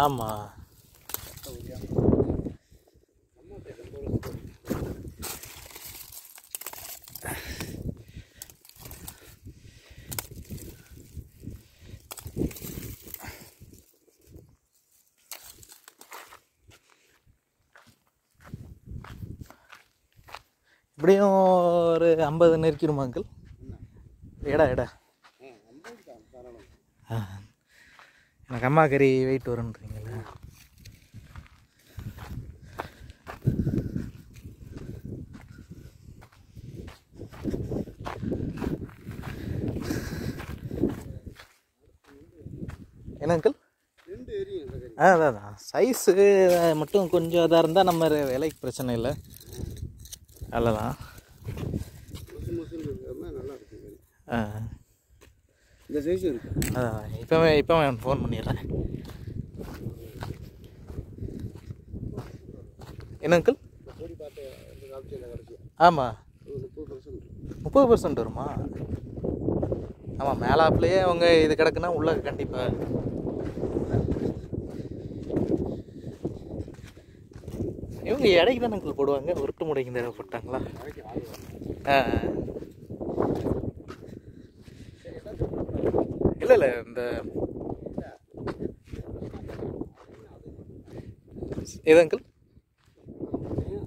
ஆமாம். இப்படியும் ஒரு 50 நெருக்கிடுமா அங்கிள்? எடா எனக்கு அம்மா கறி வெயிட் வரும்ன்றீங்களா? என்ன அங்கிள்? அதான் சைஸு மட்டும் கொஞ்சம் இதாக இருந்தால் நம்ம விலைக்கு பிரச்சனை இல்லை. அல்லதான் இந்த சைஸ் இருக்கு. அதான் இப்போ ஃபோன் பண்ணிடுறேன். என்ன அங்கிள்? ஆமாம், 30% வருமா? ஆமாம், மேலாப்லேயே அவங்க இது கிடக்குன்னா உள்ள கண்டிப்பாக. இவங்க இடைக்கு தான் அங்கிள் போடுவாங்க, உருட்டு முடைக்கு இந்த போட்டாங்களா? இல்லை இந்த எது அங்கிள்?